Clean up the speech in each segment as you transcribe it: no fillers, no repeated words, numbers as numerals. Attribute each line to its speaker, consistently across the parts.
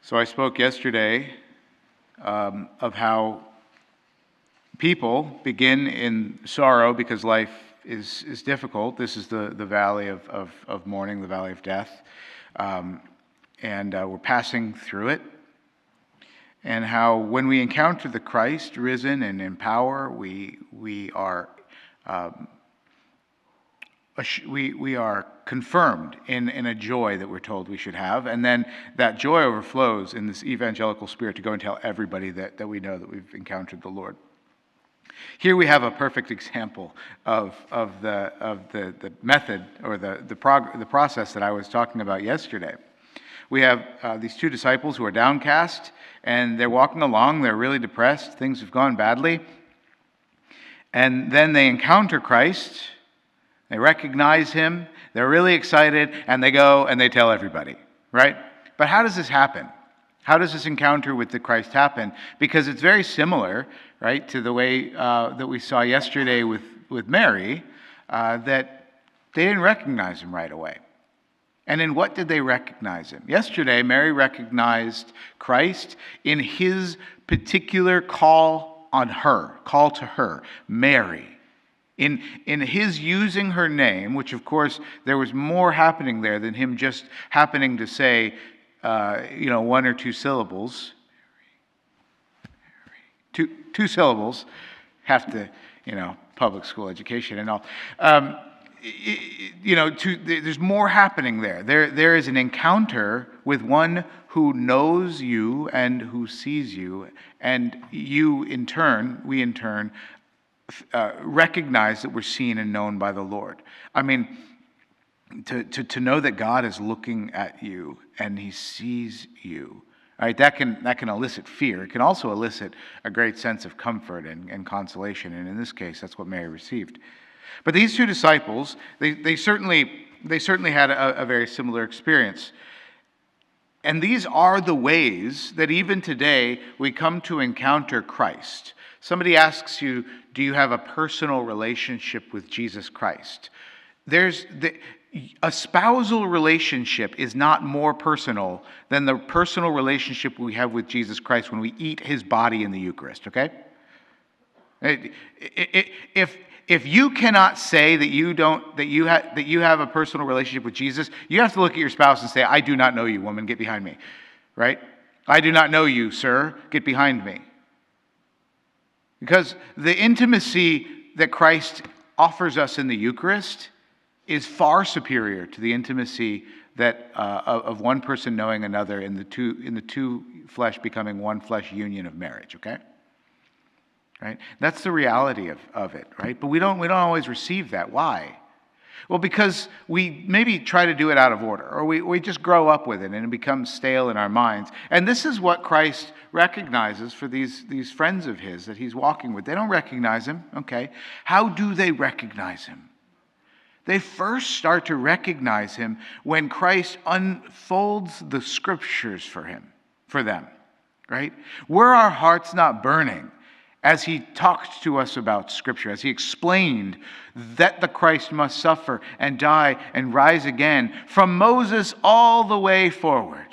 Speaker 1: So I spoke yesterday of how people begin in sorrow because life is difficult. This is the valley of mourning, the valley of death. And we're passing through it. And how when we encounter the Christ risen and in power, we are confirmed in a joy that we're told we should have. And then that joy overflows in this evangelical spirit to go and tell everybody that we know that we've encountered the Lord. Here we have a perfect example of the method or the process that I was talking about yesterday. We have these two disciples who are downcast, and they're walking along. They're really depressed. Things have gone badly. And then they encounter Christ. They recognize him. They're really excited, and they go and they tell everybody, right? But how does this happen? How does this encounter with the Christ happen? Because it's very similar, right, to the way that we saw yesterday with Mary, that they didn't recognize him right away. And in what did they recognize him? Yesterday, Mary recognized Christ in his particular call to her, Mary. In his using her name, which of course there was more happening there than him just happening to say, one or two syllables. Two syllables, have to, public school education and all. There's more happening there. There is an encounter with one who knows you and who sees you, and we in turn, recognize that we're seen and known by the Lord. I mean, to know that God is looking at you and he sees you, right? That can elicit fear. It can also elicit a great sense of comfort and consolation, and in this case, that's what Mary received. But these two disciples, they certainly had a very similar experience. And these are the ways that even today we come to encounter Christ. Somebody asks you, do you have a personal relationship with Jesus Christ? A spousal relationship is not more personal than the personal relationship we have with Jesus Christ when we eat his body in the Eucharist, okay? If you cannot say that you have a personal relationship with Jesus, you have to look at your spouse and say, I do not know you, woman, get behind me, right? I do not know you, sir, get behind me. Because the intimacy that Christ offers us in the Eucharist is far superior to the intimacy that of one person knowing another in the two flesh becoming one flesh union of marriage, okay? Right? That's the reality of it, right? But we don't always receive that. Why? Well, because we maybe try to do it out of order, or we just grow up with it and it becomes stale in our minds. And this is what Christ recognizes for these friends of his that he's walking with. They don't recognize him, okay? How do they recognize him? They first start to recognize him when Christ unfolds the scriptures for them, right? Were our hearts not burning as he talked to us about Scripture, as he explained that the Christ must suffer and die and rise again from Moses all the way forward?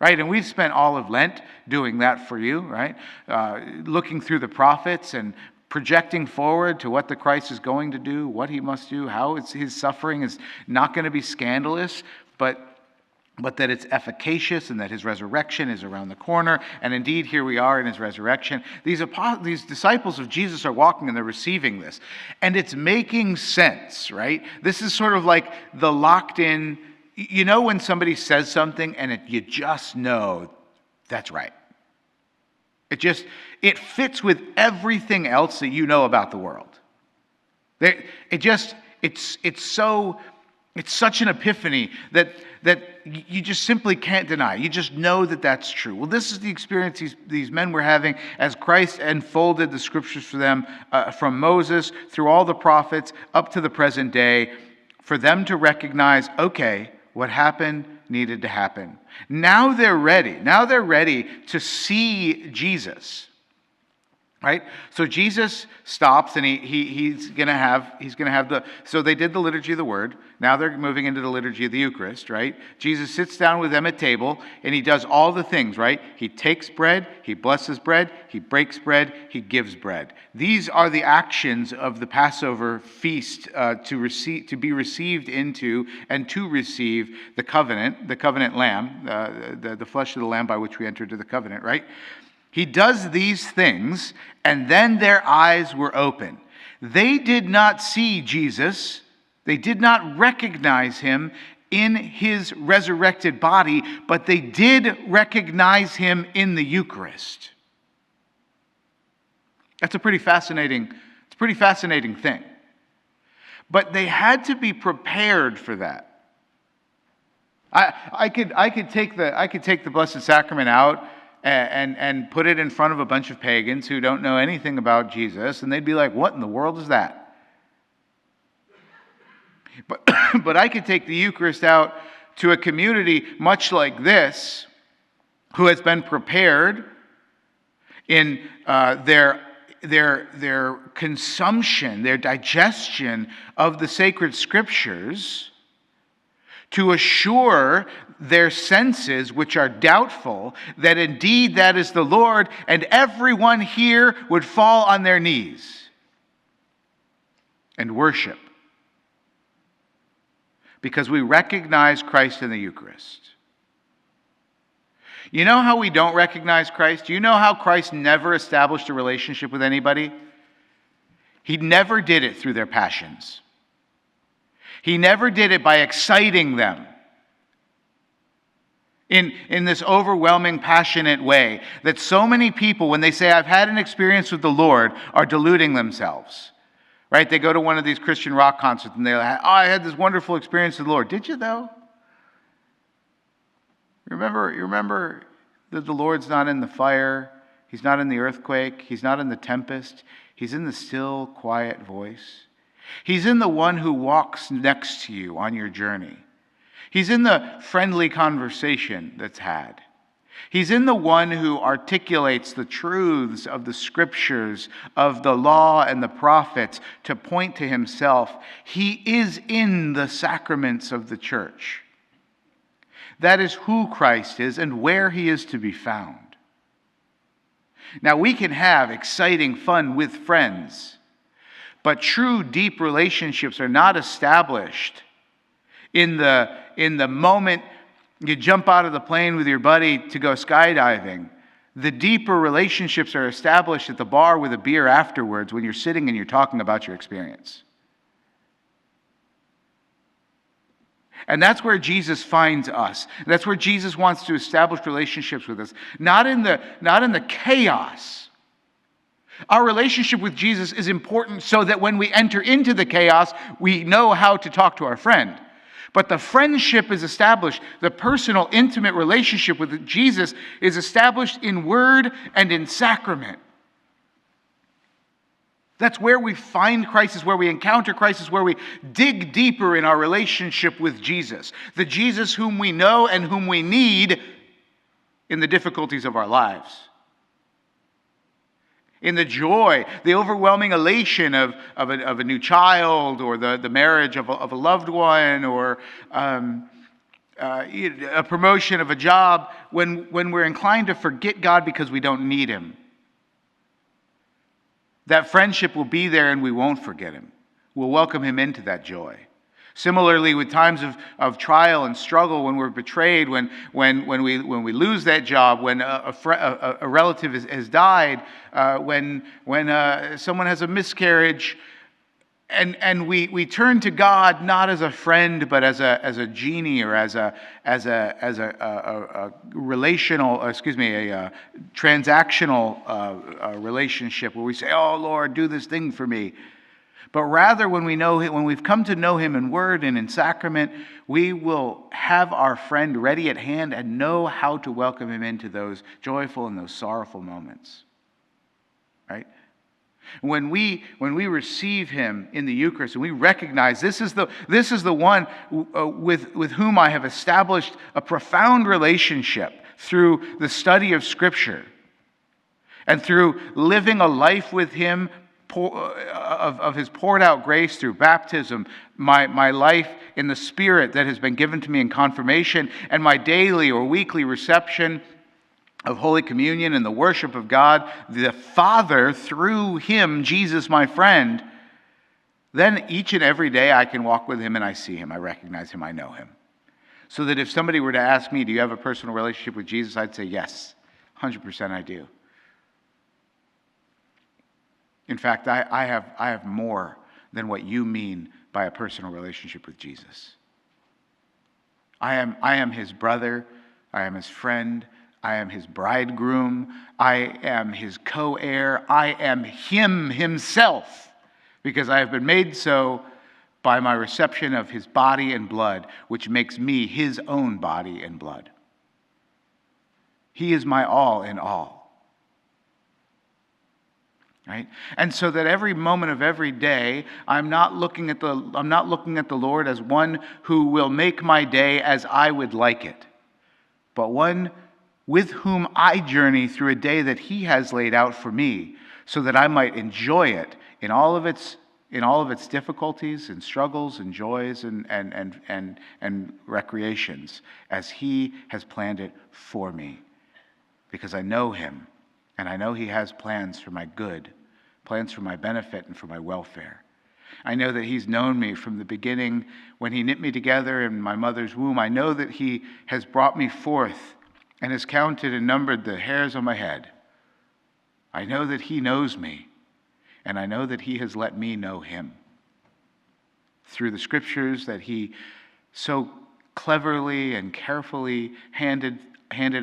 Speaker 1: Right? And we've spent all of Lent doing that for you, right? Looking through the prophets and projecting forward to what the Christ is going to do, what he must do, how his suffering is not going to be scandalous, but that it's efficacious and that his resurrection is around the corner. And indeed, here we are in his resurrection. These disciples of Jesus are walking and they're receiving this. And it's making sense, right? This is sort of like the locked in, when somebody says something and you just know that's right. It fits with everything else that you know about the world. It's such an epiphany that you just simply can't deny. You just know that that's true. Well, this is the experience these men were having as Christ unfolded the scriptures for them from Moses through all the prophets up to the present day, for them to recognize, okay, what happened needed to happen. Now they're ready. Now they're ready to see Jesus. Right? So Jesus stops and he's gonna have so they did the liturgy of the word. Now they're moving into the liturgy of the Eucharist, right? Jesus sits down with them at table and he does all the things, right? He takes bread, he blesses bread, he breaks bread, he gives bread. These are the actions of the Passover feast to be received into and to receive the covenant lamb, the flesh of the lamb by which we enter into the covenant, right? He does these things, and then their eyes were open. They did not see Jesus. They did not recognize him in his resurrected body, but they did recognize him in the Eucharist. That's a pretty fascinating thing. But they had to be prepared for that. I could take the Blessed Sacrament out and put it in front of a bunch of pagans who don't know anything about Jesus, and they'd be like, what in the world is that? But I could take the Eucharist out to a community much like this, who has been prepared in their consumption, their digestion of the sacred scriptures, to assure their senses, which are doubtful, that indeed that is the Lord, and everyone here would fall on their knees and worship. Because we recognize Christ in the Eucharist. You know how we don't recognize Christ? You know how Christ never established a relationship with anybody? He never did it through their passions. He never did it by exciting them in this overwhelming, passionate way that so many people, when they say, I've had an experience with the Lord, are deluding themselves. Right? They go to one of these Christian rock concerts and they're like, I had this wonderful experience with the Lord. Did you, though? You remember that the Lord's not in the fire. He's not in the earthquake. He's not in the tempest. He's in the still, quiet voice. He's in the one who walks next to you on your journey. He's in the friendly conversation that's had. He's in the one who articulates the truths of the scriptures, of the law and the prophets to point to himself. He is in the sacraments of the church. That is who Christ is and where he is to be found. Now, we can have exciting fun with friends, but true deep relationships are not established in the moment you jump out of the plane with your buddy to go skydiving. The deeper relationships are established at the bar with a beer afterwards when you're sitting and you're talking about your experience. And that's where Jesus finds us. That's where Jesus wants to establish relationships with us. Not in the chaos. Our relationship with Jesus is important so that when we enter into the chaos, we know how to talk to our friend. But the friendship is established. The personal, intimate relationship with Jesus is established in word and in sacrament. That's where we find Christ, is where we encounter Christ, is where we dig deeper in our relationship with Jesus. The Jesus whom we know and whom we need in the difficulties of our lives. In the joy, the overwhelming elation of a new child, or the marriage of a loved one, or a promotion of a job, when we're inclined to forget God because we don't need him. That friendship will be there and we won't forget him. We'll welcome him into that joy. Similarly, with times of trial and struggle, when we're betrayed, when we lose that job, when a relative has died, when someone has a miscarriage, and we turn to God not as a friend, but as a genie, or as a relational, a transactional relationship, where we say, "Oh Lord, do this thing for me." But rather, when we've come to know him in word and in sacrament, we will have our friend ready at hand and know how to welcome him into those joyful and those sorrowful moments. Right? When we receive him in the Eucharist and we recognize this is the one with whom I have established a profound relationship through the study of Scripture. And through living a life with him, of his poured out grace through baptism, my life in the Spirit that has been given to me in confirmation, and my daily or weekly reception of Holy Communion and the worship of God, the Father, through him, Jesus, my friend, then each and every day I can walk with him and I see him, I recognize him, I know him. So that if somebody were to ask me, do you have a personal relationship with Jesus? I'd say, yes, 100% I do. In fact, I have more than what you mean by a personal relationship with Jesus. I am his brother, I am his friend, I am his bridegroom, I am his co-heir, I am him himself, because I have been made so by my reception of his body and blood, which makes me his own body and blood. He is my all in all. Right? And so that every moment of every day, I'm not looking at the Lord as one who will make my day as I would like it, but one with whom I journey through a day that he has laid out for me, so that I might enjoy it in all of its difficulties and struggles and joys and recreations, as he has planned it for me, because I know him, and I know he has plans for my good, plans for my benefit and for my welfare. I know that he's known me from the beginning when he knit me together in my mother's womb. I know that he has brought me forth and has counted and numbered the hairs on my head. I know that he knows me, and I know that he has let me know him through the scriptures that he so cleverly and carefully handed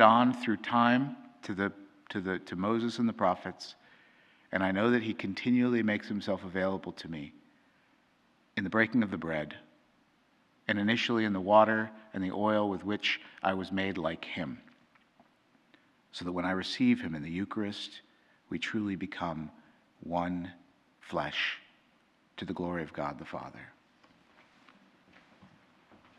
Speaker 1: on through time to Moses and the prophets. And I know that he continually makes himself available to me in the breaking of the bread, and initially in the water and the oil with which I was made like him, so that when I receive him in the Eucharist, we truly become one flesh to the glory of God the Father.